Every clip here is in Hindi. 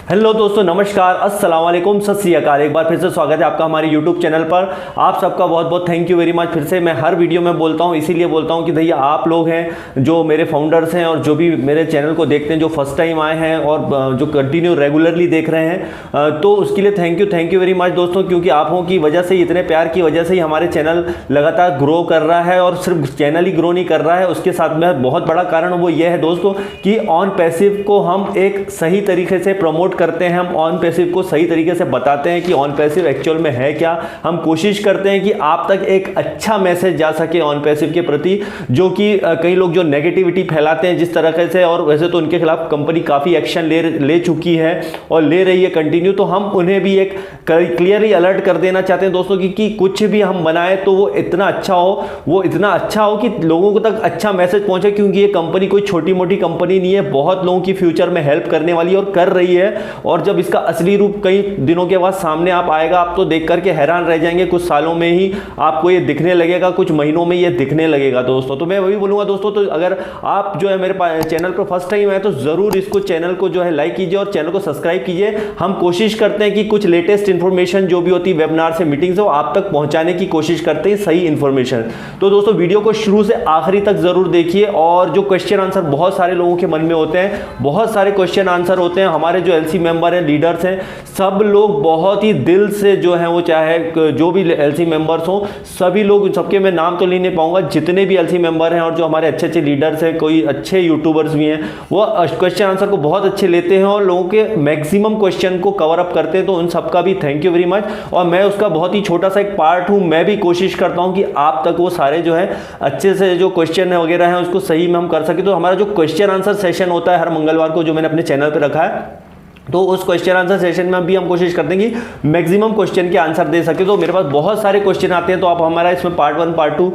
हेलो दोस्तों, नमस्कार, अस्सलाम वालेकुम, सत श्री अकाल। एक बार फिर से स्वागत है आपका हमारे यूट्यूब चैनल पर। आप सबका बहुत बहुत थैंक यू वेरी मच। फिर से मैं हर वीडियो में बोलता हूँ, इसीलिए बोलता हूँ कि भैया आप लोग हैं जो मेरे फाउंडर्स हैं और जो भी मेरे चैनल को देखते हैं, जो फर्स्ट टाइम आए हैं और जो कंटिन्यू रेगुलरली देख रहे हैं, तो उसके लिए थैंक यू वेरी मच दोस्तों, क्योंकि आपों की वजह से, इतने प्यार की वजह से ही हमारे चैनल लगातार ग्रो कर रहा है। और सिर्फ चैनल ही ग्रो नहीं कर रहा है, उसके साथ में बहुत बड़ा कारण वो ये है दोस्तों कि ऑन पैसिव को हम एक सही तरीके से प्रमोट करते हैं। हम ऑन पैसिव को सही तरीके से बताते हैं कि ऑन पैसिव एक्चुअल में है क्या। हम कोशिश करते हैं कि आप तक एक अच्छा मैसेज जा सके ऑन पैसिव के प्रति, जो कि कई लोग जो नेगेटिविटी फैलाते हैं जिस तरह से, और वैसे तो उनके खिलाफ कंपनी काफ़ी एक्शन ले चुकी है और ले रही है कंटिन्यू, तो हम उन्हें भी एक क्लियरली अलर्ट कर देना चाहते हैं दोस्तों कि कुछ भी हम बनाए तो वो इतना अच्छा हो कि लोगों को तक अच्छा मैसेज पहुंचे, क्योंकि ये कंपनी कोई छोटी मोटी कंपनी नहीं है, बहुत लोगों की फ्यूचर में हेल्प करने वाली और कर रही है। और जब इसका असली रूप कई दिनों के बाद सामने आप आएगा, आप तो देख करके हैरान रह जाएंगे। कुछ सालों में ही आपको ये दिखने लगेगा, कुछ महीनों में ये दिखने लगेगा दोस्तों। तो मैं वही बोलूंगा दोस्तों, तो अगर आप जो है मेरे चैनल पर फर्स्ट टाइम आए तो जरूर इसको चैनल को जो है लाइक कीजिए और चैनल को सब्सक्राइब कीजिए। हम कोशिश करते हैं कि कुछ लेटेस्ट इंफॉर्मेशन जो भी होती है वेबिनार से, मीटिंग से, वो आप तक पहुंचाने की कोशिश करते हैं, सही इंफॉर्मेशन। तो दोस्तों वीडियो को शुरू से आखिरी तक जरूर देखिए। और जो क्वेश्चन आंसर बहुत सारे लोगों के मन में होते हैं, बहुत सारे क्वेश्चन आंसर होते हैं। हमारे जो एलसी मेंबर हैं, लीडर्स हैं, सब लोग बहुत ही दिल से जो है वो, चाहे जो भी एलसी मेंबर्स हो, सभी लोग, सबके मैं नाम तो ले नहीं पाऊंगा, जितने भी एलसी मेंबर हैं और जो हमारे अच्छे अच्छे लीडर्स हैं, कोई अच्छे यूट्यूबर्स भी हैं, वो क्वेश्चन आंसर को बहुत अच्छे लेते हैं और लोगों के मैक्सिमम क्वेश्चन को कवर अप करते हैं। तो उन सबका भी थैंक यू वेरी मच। और मैं उसका बहुत ही छोटा सा एक पार्ट हूं। मैं भी कोशिश करता हूं कि आप तक वो सारे जो है अच्छे से जो क्वेश्चन है वगैरह हैं उसको सही में हम कर सके। तो हमारा जो क्वेश्चन आंसर सेशन होता है हर मंगलवार को, जो मैंने अपने चैनल पर रखा है, तो उस क्वेश्चन आंसर सेशन में भी हम कोशिश करते हैं कि मैक्सिमम क्वेश्चन के आंसर दे सके। तो मेरे पास बहुत सारे क्वेश्चन आते हैं, तो आप हमारा इसमें पार्ट 1 पार्ट 2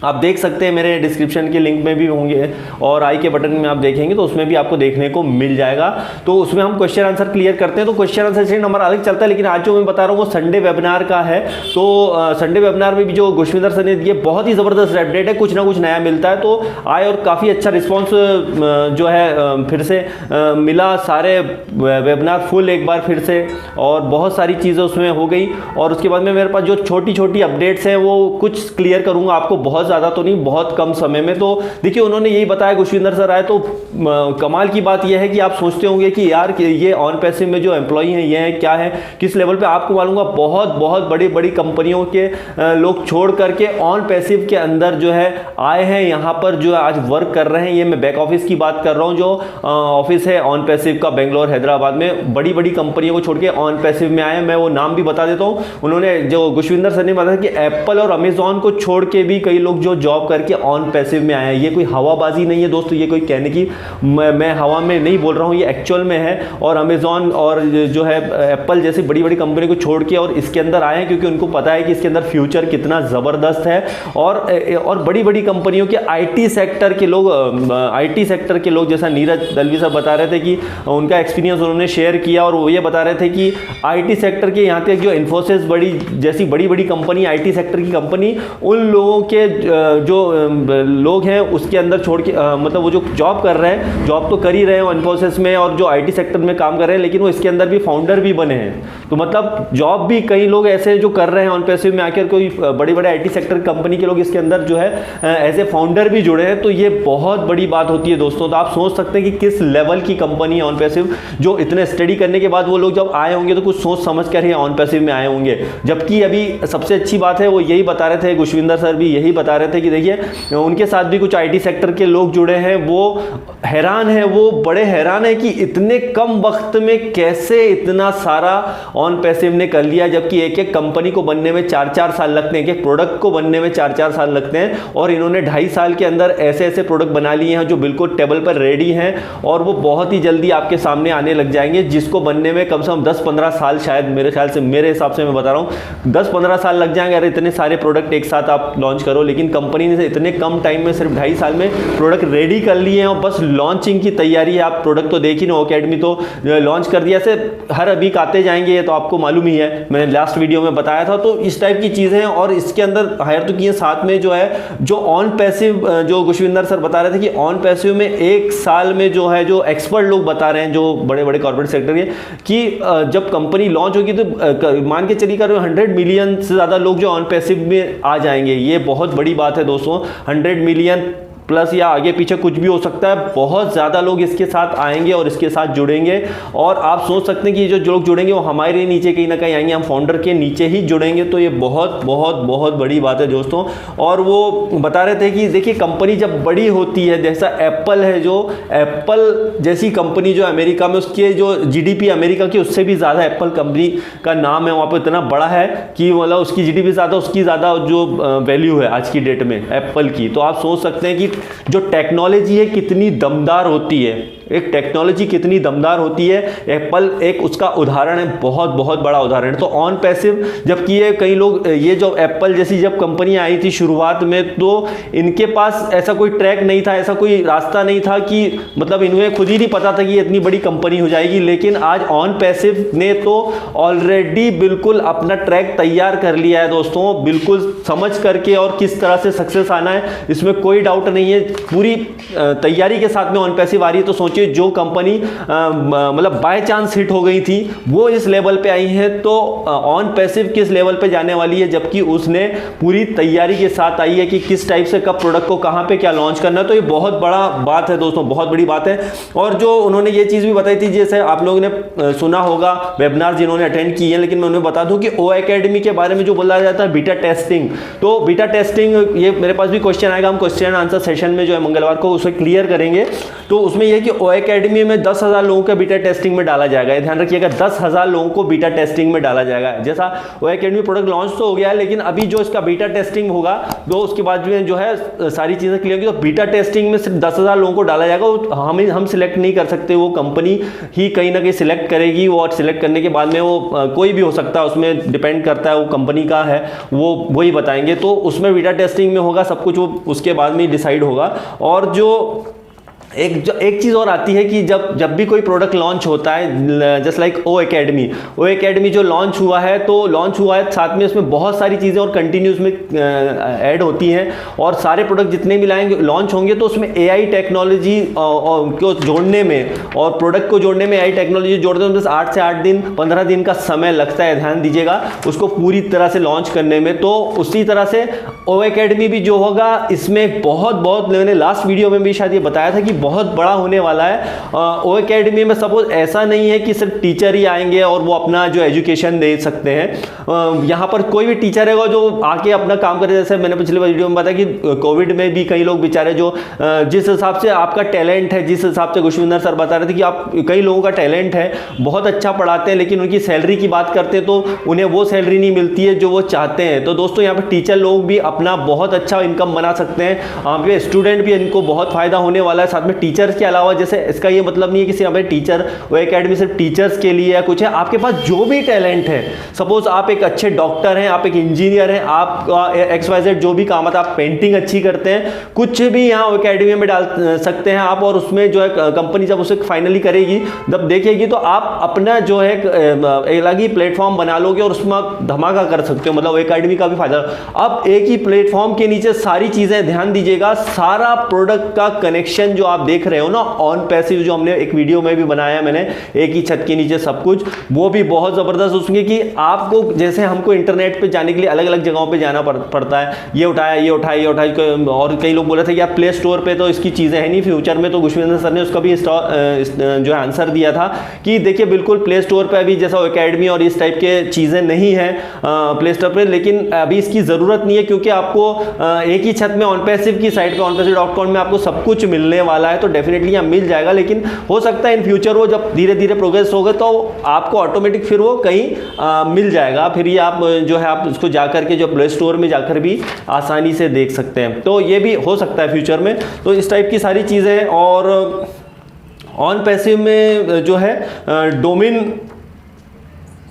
आप देख सकते हैं, मेरे डिस्क्रिप्शन के लिंक में भी होंगे और आई के बटन में आप देखेंगे तो उसमें भी आपको देखने को मिल जाएगा। तो उसमें हम क्वेश्चन आंसर क्लियर करते हैं। तो क्वेश्चन आंसर सेशन हमारा अलग चलता है, लेकिन आज जो मैं बता रहा हूँ वो संडे वेबिनार का है। तो संडे वेबिनार में भी जो गुशविंदर सर ने दिए, बहुत ही ज़बरदस्त अपडेट है, कुछ ना कुछ नया मिलता है। तो आए और काफ़ी अच्छा रिस्पॉन्स जो है फिर से मिला, सारे वेबिनार फुल एक बार फिर से, और बहुत सारी चीज़ें उसमें हो गई। और उसके बाद में मेरे पास जो छोटी छोटी अपडेट्स हैं वो कुछ क्लियर करूँगा आपको, बहुत ज़्यादा तो नहीं, बहुत कम समय में। तो देखिए उन्होंने यही बताया, गुशविंदर सर आए तो कमाल की बात यह है कि आप सोचते होंगे कि यार कि ये ऑन पैसिव में जो एम्प्लॉई हैं ये हैं क्या है, किस लेवल पे, आपको मालूंगा बहुत बड़ी बड़ी कंपनियों के लोग छोड़ करके ऑन पैसिव के अंदर जो है आए हैं, यहाँ पर जो आज वर्क कर रहे हैं। ये मैं बैक ऑफिस की बात कर रहा हूँ, जो ऑफिस है ऑन पैसिव का बेंगलोर हैदराबाद में, बड़ी बड़ी कंपनियों को छोड़ के ऑन पैसिव में आए हैं। मैं वो नाम भी बता देता हूँ। उन्होंने, जो गुशविंदर सर ने बताया कि एप्पल और अमेजॉन को छोड़ के भी कई लोग जो जॉब करके ऑन पैसिव में आया है। ये कोई हवाबाजी नहीं है दोस्तों, ये कोई कहने की मैं हवा में नहीं बोल रहा हूँ, ये एक्चुअल में है। और अमेजॉन और जो है एप्पल जैसी बड़ी बड़ी कंपनी को छोड़ के और इसके अंदर आए हैं, क्योंकि उनको पता है कि इसके अंदर फ्यूचर कितना ज़बरदस्त है। और बड़ी बड़ी कंपनियों के आईटी सेक्टर के लोग, जैसा नीरज दलवी साहब बता रहे थे कि उनका एक्सपीरियंस उन्होंने शेयर किया, और वो ये बता रहे थे कि आईटी सेक्टर के यहाँ तक जो इन्फोसिस जैसी बड़ी बड़ी कंपनी, आईटी सेक्टर की कंपनी, उन लोगों के जो लोग हैं उसके अंदर छोड़ के, मतलब वो जो जॉब कर रहे हैं, जॉब तो कर ही रहे हैं इन्फोसिस में और जो आईटी सेक्टर में काम कर रहे हैं, लेकिन वो इसके अंदर भी फाउंडर भी बने हैं। तो मतलब जॉब भी कई लोग ऐसे जो कर रहे हैं ऑन पैसिव में आकर, कोई बड़े बड़े आईटी सेक्टर कंपनी के लोग इसके अंदर जो है एज ए फाउंडर भी जुड़े हैं। तो ये बहुत बड़ी बात होती है दोस्तों। तो आप सोच सकते हैं कि किस लेवल की कंपनी है ऑन पैसिव, जो इतने स्टडी करने के बाद वो लोग जब आए होंगे तो कुछ सोच समझ कर ही ऑन पैसिव में आए होंगे। जबकि अभी सबसे अच्छी बात है, वो यही बता रहे थे, गुशविंदर सर भी यही बता रहे थे कि देखिए उनके साथ भी कुछ आईटी सेक्टर के लोग जुड़े हैं, वो हैरान है, वो बड़े हैरान है कि इतने कम वक्त में कैसे इतना सारा ऑन पैसिव ने कर लिया। जबकि एक एक कंपनी को बनने में 4-4 साल लगते हैं, एक एक प्रोडक्ट को बनने में 4-4 साल लगते हैं, और इन्होंने 2.5 साल के अंदर ऐसे ऐसे प्रोडक्ट बना लिए हैं जो बिल्कुल टेबल पर रेडी हैं, और वो बहुत ही जल्दी आपके सामने आने लग जाएंगे, जिसको बनने में कम से कम 10-15 साल, शायद मेरे ख्याल से, मेरे हिसाब से मैं बता रहा हूँ 10-15 साल लग जाएंगे। अरे इतने सारे प्रोडक्ट एक साथ आप लॉन्च करो, लेकिन कंपनी ने इतने कम टाइम में सिर्फ 2.5 साल में प्रोडक्ट रेडी कर लिए हैं और बस लॉन्चिंग की तैयारी है। आप प्रोडक्ट तो देख ही नो अकेडमी तो लॉन्च कर दिया, ऐसे हर वीक आते जाएंगे, ये तो आपको मालूम ही है, मैंने लास्ट वीडियो में बताया था। तो इस टाइप की चीज़ें हैं और इसके अंदर हायर तो किए, साथ में जो है जो ऑन पैसिव, जो खुशविंदर सर बता रहे थे कि ऑन पैसिव में 1 साल में जो है, जो एक्सपर्ट लोग बता रहे हैं जो बड़े बड़े कॉर्पोरेट सेक्टर के, कि जब कंपनी लॉन्च होगी तो मान के चलिए 100 मिलियन से ज़्यादा लोग जो ऑन पैसिव में आ जाएंगे। ये बहुत बड़ी बात है दोस्तों, 100 मिलियन प्लस या आगे पीछे कुछ भी हो सकता है, बहुत ज़्यादा लोग इसके साथ आएंगे और इसके साथ जुड़ेंगे। और आप सोच सकते हैं कि जो लोग जुड़ेंगे वो हमारे नीचे कहीं ना कहीं आएंगे, हम फाउंडर के नीचे ही जुड़ेंगे। तो ये बहुत बहुत बहुत बड़ी बात है दोस्तों। और वो बता रहे थे कि देखिए कंपनी जब बड़ी होती है, जैसा एप्पल है, जो एप्पल जैसी कंपनी जो अमेरिका में, उसके जो GDP अमेरिका की उससे भी ज़्यादा एप्पल कंपनी का नाम है, वहाँ पर इतना बड़ा है कि मतलब उसकी GDP ज़्यादा, उसकी ज़्यादा जो वैल्यू है आज की डेट में एप्पल की। तो आप सोच सकते हैं कि जो टेक्नोलॉजी है कितनी दमदार होती है, एक टेक्नोलॉजी कितनी दमदार होती है। एप्पल एक उसका उदाहरण है, बहुत बहुत बड़ा उदाहरण है। तो ऑन पैसिव, जबकि ये कई लोग, ये जो एप्पल जैसी जब कंपनी आई थी शुरुआत में, तो इनके पास ऐसा कोई ट्रैक नहीं था, ऐसा कोई रास्ता नहीं था कि मतलब इन्हें खुद ही नहीं पता था कि ये इतनी बड़ी कंपनी हो जाएगी। लेकिन आज ऑन पैसिव ने तो ऑलरेडी बिल्कुल अपना ट्रैक तैयार कर लिया है दोस्तों, बिल्कुल समझ करके, और किस तरह से सक्सेस आना है इसमें कोई डाउट नहीं है। पूरी तैयारी के साथ में ऑन पैसिव आ रही है। तो सोचिए जो कंपनी मतलब बाय चांस हिट हो गई थी वो इस लेवल पे आई है, तो ऑन पैसिव किस लेवल पे जाने वाली है, जबकि उसने पूरी तैयारी के साथ आई है कि किस टाइप से कब प्रोडक्ट को कहां पे क्या लॉन्च करना है। तो ये बहुत बड़ा बात है दोस्तों, बहुत बड़ी बात है। और जो उन्होंने ये चीज भी बताई थी, जैसे आप लोगों ने सुना होगा वेबिनार जिन्होंने अटेंड किए हैं, लेकिन मैं उन्हें बता दूं कि ओ एकेडमी के बारे में जो बोला जाता है बीटा टेस्टिंग, तो बीटा टेस्टिंग, ये मेरे पास भी क्वेश्चन आएगा, हम क्वेश्चन आंसर सेशन में जो है मंगलवार को उसे क्लियर करेंगे। तो उसमें यह कि ओ एकेडमी में 10,000 लोगों का बीटा टेस्टिंग में डाला जाएगा। ध्यान रखिएगा, 10,000 लोगों को बीटा टेस्टिंग में डाला जाएगा। जैसा ओ एकेडमी प्रोडक्ट लॉन्च तो हो गया है, लेकिन अभी जो इसका बीटा टेस्टिंग होगा तो उसके बाद में जो है सारी चीजें क्लियर होगी। तो बीटा टेस्टिंग में सिर्फ 10,000 लोगों को डाला जाएगा। हम सिलेक्ट नहीं कर सकते, वो कंपनी ही कहीं ना कहीं सिलेक्ट करेगी। वो और सिलेक्ट करने के बाद में वो कोई भी हो सकता है, उसमें डिपेंड करता है वो कंपनी का है, वो वही बताएंगे। तो उसमें बीटा टेस्टिंग में होगा सब कुछ, वो उसके बाद में डिसाइड होगा। और जो एक चीज़ और आती है कि जब भी कोई प्रोडक्ट लॉन्च होता है, जस्ट लाइक ओ एकेडमी जो लॉन्च हुआ है, तो लॉन्च हुआ है साथ में उसमें बहुत सारी चीज़ें और कंटिन्यूस में ऐड होती हैं। और सारे प्रोडक्ट जितने भी लाएंगे लॉन्च होंगे तो उसमें AI टेक्नोलॉजी को जोड़ने में और प्रोडक्ट को जोड़ने में AI टेक्नोलॉजी जोड़ने में 8 से 8 दिन 15 दिन का समय लगता है। ध्यान दीजिएगा, उसको पूरी तरह से लॉन्च करने में। तो उसी तरह से ओ एकेडमी भी जो होगा, इसमें बहुत मैंने लास्ट वीडियो में भी शायद ये बताया था कि बहुत बड़ा होने वाला है। ओ एकेडमी में सपोज ऐसा नहीं है कि सिर्फ टीचर ही आएंगे और वो अपना जो एजुकेशन दे सकते हैं। यहाँ पर कोई भी टीचर है जो आके अपना काम करे। जैसे मैंने पिछले वीडियो में बताया कि कोविड में भी कई लोग बेचारे जो जिस हिसाब से आपका टैलेंट है, जिस हिसाब से खुशविंदर सर बता रहे थे कि आप कई लोगों का टैलेंट है, बहुत अच्छा पढ़ाते हैं, लेकिन उनकी सैलरी की बात करते हैं तो उन्हें वो सैलरी नहीं मिलती है जो वो चाहते हैं। तो दोस्तों यहाँ पर टीचर लोग भी अपना बहुत अच्छा इनकम बना सकते हैं। यहाँ पे स्टूडेंट भी इनको बहुत फायदा होने वाला है। साथ में टीचर्स के अलावा, जैसे इसका ये मतलब नहीं है कि सिर्फ टीचर, वो एकेडमी सिर्फ टीचर्स के लिए या कुछ है। आपके पास जो भी टैलेंट है, सपोज आप एक अच्छे डॉक्टर हैं, आप एक इंजीनियर हैं, आपका XYZ जो भी काम आता है, आप पेंटिंग अच्छी करते हैं, कुछ भी यहाँ एकेडमी में डाल सकते हैं आप। और उसमें जो है कंपनी जब उसे फाइनली करेगी, जब देखेगी, तो आप अपना जो है एक अलग ही प्लेटफॉर्म बना लोगे और उसमें धमाका कर सकते हो। मतलब एकेडमी का भी फायदा। अब एक ही प्लेटफॉर्म के नीचे सारी चीजें, ध्यान दीजिएगा, सारा प्रोडक्ट का कनेक्शन जो आप देख रहे हो ना, ऑन पैसिव जो हमने एक वीडियो में भी बनाया मैंने, एक ही छत के नीचे सब कुछ, वो भी बहुत जबरदस्त। उसमें कि आपको, जैसे हमको इंटरनेट पे जाने के लिए अलग अलग जगहों पे जाना पड़ता है, ये उठाया, और कई लोग बोल रहे थे कि आप प्ले स्टोर पे तो इसकी चीजें है नहीं फ्यूचर में। तो खुशविंदर सर ने उसका भी जो है आंसर दिया था कि देखिए बिल्कुल प्ले स्टोर पे अभी जैसा एकेडमी और इस टाइप के चीजें नहीं है प्ले स्टोर पे, लेकिन अभी इसकी जरूरत नहीं है, क्योंकि आपको एक ही छत में ऑन पैसिव की साइट पे onpassive.com में आपको सब कुछ मिलने वाला है। तो डेफिनेटली यहाँ मिल जाएगा, लेकिन हो सकता है इन फ्यूचर वो जब धीरे धीरे प्रोग्रेस होगा तो आपको ऑटोमेटिक फिर वो कहीं मिल जाएगा। फिर ये आप जो है आप उसको जाकर के जो प्ले स्टोर में जाकर भी आसानी से देख सकते हैं। तो ये भी हो सकता है फ्यूचर में। तो इस टाइप की सारी चीज़ें। और ऑन पैसिव में जो है डोमेन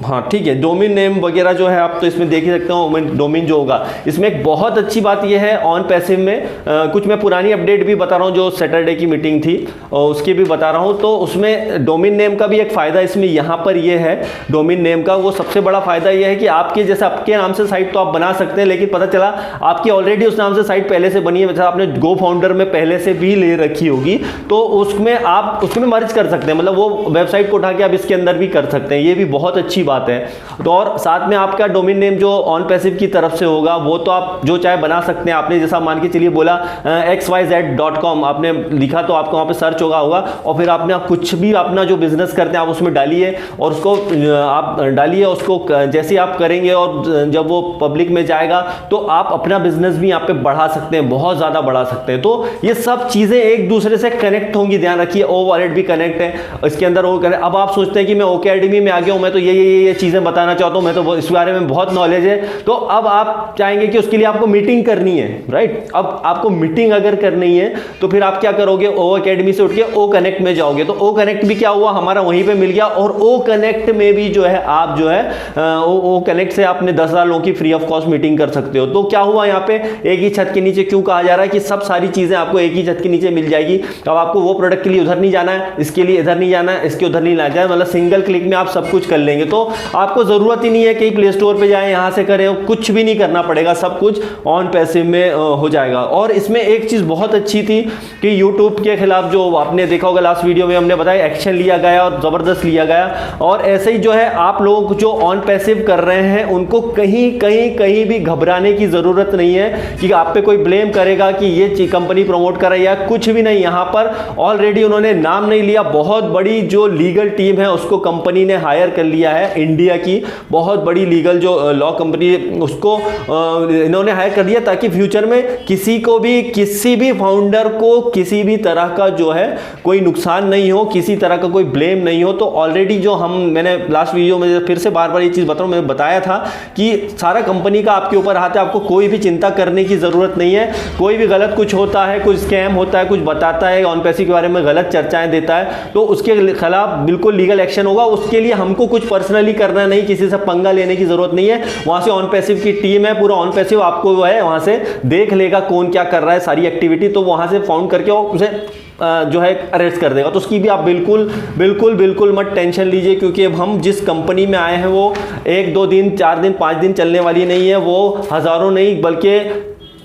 हाँ ठीक है, डोमेन नेम वगैरह जो है आप तो इसमें देख ही सकते हो। डोमेन जो होगा इसमें एक बहुत अच्छी बात ये है ऑन पैसिव में, कुछ मैं पुरानी अपडेट भी बता रहा हूँ, जो सैटरडे की मीटिंग थी और उसकी भी बता रहा हूँ। तो उसमें डोमेन नेम का भी एक फ़ायदा इसमें यहाँ पर ये है, डोमेन नेम का वो सबसे बड़ा फ़ायदा ये है कि आपके जैसे आपके नाम से साइट तो आप बना सकते हैं, लेकिन पता चला आपकी ऑलरेडी उस नाम से साइट पहले से बनी है, जैसे आपने गो फाउंडर में पहले से भी ले रखी होगी, तो उसमें आप उसमें मर्ज कर सकते हैं, मतलब वो वेबसाइट को उठा के आप इसके अंदर भी कर सकते हैं। ये भी बहुत अच्छी बात है। तो और साथ में आपका डोमेन नेम जो ऑन पैसिव की तरफ से होगा वो तो आप जो चाहे बना सकते हैं। आपने जैसा मान के चलिए बोला xyz.com आपने लिखा तो आपको वहाँ पे सर्च होगा और फिर आपने कुछ भी अपना जो बिजनेस करते हैं आप उसमें डालिए और उसको आप डालिए, उसको जैसे आप करेंगे और जब वो पब्लिक में जाएगा तो आप अपना बिजनेस भी यहाँ पे बढ़ा सकते हैं, बहुत ज़्यादा बढ़ा सकते हैं। तो ये सब चीज़ें एक दूसरे से कनेक्ट होंगी, ध्यान रखिए। ओ वॉलेट भी कनेक्ट है इसके अंदर। अब आप सोचते हैं कि मैं ओकेडमी में आ गया हूँ, मैं तो ये चीज़ें बताना चाहता हूँ, मैं तो इस बारे में बहुत नॉलेज है, तो अब आप चाहेंगे कि उसके लिए आपको मीटिंग करनी है, राइट। अब आपको मीटिंग अगर करनी है तो फिर आप क्या करोगे, ओ अकेडमी से उठ के ओ कनेक्ट में जाओगे। तो ओ कनेक्ट भी क्या हुआ, हमारा वहीं पे मिल गया। और ओ कनेक्ट में भी जो है आप जो है ओ कनेक्ट से आपने 10,000 लोगों की फ्री ऑफ कॉस्ट मीटिंग कर सकते हो। तो क्या हुआ यहाँ पे, एक ही छत के नीचे क्यों कहा जा रहा है कि सब सारी चीजें आपको एक ही छत के नीचे मिल जाएगी। अब आपको वो प्रोडक्ट के लिए उधर नहीं जाना है, इसके लिए इधर नहीं जाना है, इसके उधर नहीं जाना है, मतलब सिंगल क्लिक में आप सब कुछ कर लेंगे। तो आपको जरूरत ही नहीं है कि प्ले स्टोर पे जाएं, यहां से करें, कुछ भी नहीं करना पड़ेगा, सब कुछ ऑन पैसिव में हो जाएगा। और इसमें एक चीज बहुत अच्छी थी कि YouTube के खिलाफ जो आपने देखा होगा लास्ट वीडियो में हमने बताया, एक्शन लिया गया और जबरदस्त लिया गया। और ऐसे ही जो है आप लोग जो ऑन पैसिव कर रहे हैं उनको कहीं भी घबराने की जरूरत नहीं है कि आप पे कोई ब्लेम करेगा कि ये कंपनी प्रमोट कर रही है, कुछ भी नहीं। यहां पर ऑलरेडी उन्होंने नाम नहीं लिया, बहुत बड़ी जो लीगल टीम है उसको कंपनी ने हायर कर लिया है, इंडिया की बहुत बड़ी लीगल जो लॉ कंपनी उसको इन्होंने हायर कर दिया, ताकि फ्यूचर में किसी को भी, किसी भी फाउंडर को किसी भी तरह का जो है कोई नुकसान नहीं हो, किसी तरह का कोई ब्लेम नहीं हो। तो ऑलरेडी जो मैंने लास्ट वीडियो में फिर से बार बार ये चीज बता रहा हूं, मैंने बताया था कि सारा कंपनी का आपके ऊपर हाथ है, आपको कोई भी चिंता करने की जरूरत नहीं है। कोई भी गलत कुछ होता है, कुछ स्कैम होता है, कुछ बताता है, ऑन पैसिव के बारे में गलत चर्चाएं देता है, तो उसके खिलाफ बिल्कुल लीगल एक्शन होगा। उसके लिए हमको कुछ पर्सनली करना नहीं, किसी से पंगा लेने की जरूरत नहीं है। वहां से ऑन पैसिव की टीम है, पूरा ऑन पैसिव आपको वो है वहां से देख लेगा कौन क्या कर रहा है, सारी एक्टिविटी, तो वहां से फाउंड करके उसे जो है अरेस्ट कर देगा। तो उसकी भी आप बिल्कुल मत टेंशन लीजिए, क्योंकि अब हम जिस कंपनी में आए हैं वो 1 2 दिन 4 दिन 5 दिन चलने वाली नहीं है, वो हजारों नहीं बल्कि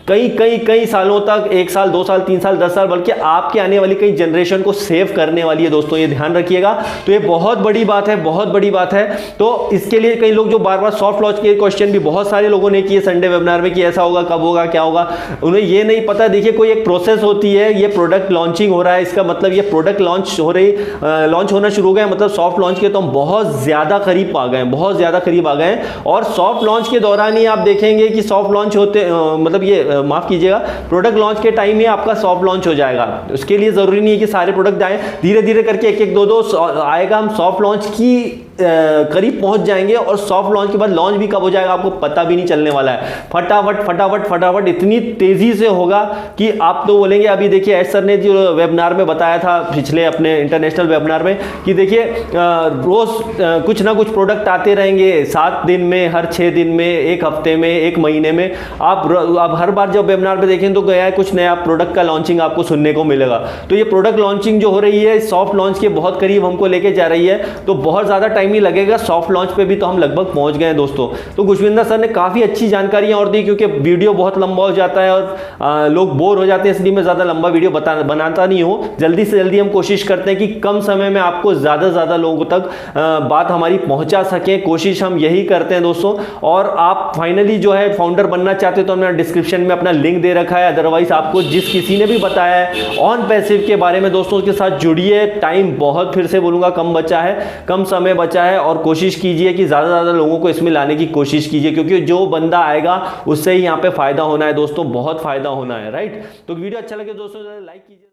कई सालों तक, 1 साल 2 साल 3 साल 10 साल, बल्कि आपके आने वाली कई जनरेशन को सेव करने वाली है दोस्तों, ये ध्यान रखिएगा। तो ये बहुत बड़ी बात है, बहुत बड़ी बात है। तो इसके लिए कई लोग जो बार बार सॉफ्ट लॉन्च के क्वेश्चन भी बहुत सारे लोगों ने किए संडे वेबिनार में कि ऐसा होगा, कब होगा, क्या होगा, उन्हें ये नहीं पता। देखिए कोई एक प्रोसेस होती है, ये प्रोडक्ट लॉन्चिंग हो रहा है, इसका मतलब ये प्रोडक्ट लॉन्च होना शुरू हो गया, मतलब सॉफ्ट लॉन्च के तो हम बहुत ज्यादा करीब आ गए हैं, बहुत ज्यादा करीब आ गए हैं। और सॉफ्ट लॉन्च के दौरान ही आप देखेंगे कि सॉफ्ट लॉन्च होते मतलब ये माफ कीजिएगा, प्रोडक्ट लॉन्च के टाइम ही आपका सॉफ्ट लॉन्च हो जाएगा। उसके लिए जरूरी नहीं है कि सारे प्रोडक्ट आए, धीरे धीरे करके 1 1 2 2 आएगा। हम सॉफ्ट लॉन्च की करीब पहुंच जाएंगे और सॉफ्ट लॉन्च के बाद लॉन्च भी कब हो जाएगा आपको पता भी नहीं चलने वाला है। फटाफट इतनी तेजी से होगा कि आप तो बोलेंगे। अभी देखिए एस सर ने जो वेबिनार में बताया था पिछले अपने इंटरनेशनल वेबिनार में कि देखिए रोज कुछ ना कुछ प्रोडक्ट आते रहेंगे, 7 दिन में, हर 6 दिन में, 1 हफ्ते में, 1 महीने में। आप हर बार जब वेबिनार पे देखें तो गया है कुछ नया प्रोडक्ट का लॉन्चिंग आपको सुनने को मिलेगा। तो ये प्रोडक्ट लॉन्चिंग जो हो रही है सॉफ्ट लॉन्च के बहुत करीब हमको लेके जा रही है, तो बहुत ज्यादा टाइम ही लगेगा। सॉफ्ट लॉन्च पे भी तो हम लगभग पहुंच गए हैं दोस्तों। तो खुशविंदर सर ने काफी अच्छी जानकारियां और दी, क्योंकि वीडियो बहुत लंबा हो जाता है और लोग बोर हो जाते हैं, इसलिए मैं ज्यादा लंबा वीडियो बनाता नहीं हूं। जल्दी से जल्दी हम कोशिश करते हैं कि कम समय में आपको ज्यादा लोगों तक बात हमारी पहुंचा सके, कोशिश हम यही करते हैं दोस्तों। और आप फाइनली जो है फाउंडर बनना चाहते हो तो हमने डिस्क्रिप्शन में अपना लिंक दे रखा है, अदरवाइज आपको जिस किसी ने भी बताया है ऑन पैसिव के बारे में दोस्तों उसके साथ जुड़िए। टाइम बहुत, फिर से बोलूंगा, कम बचा है, कम समय बचा है और कोशिश कीजिए कि ज्यादा लोगों को इसमें लाने की कोशिश कीजिए, क्योंकि जो बंदा आएगा उससे ही यहाँ पे फायदा होना है दोस्तों, बहुत फायदा होना है, राइट। तो वीडियो अच्छा लगे दोस्तों लाइक कीजिए।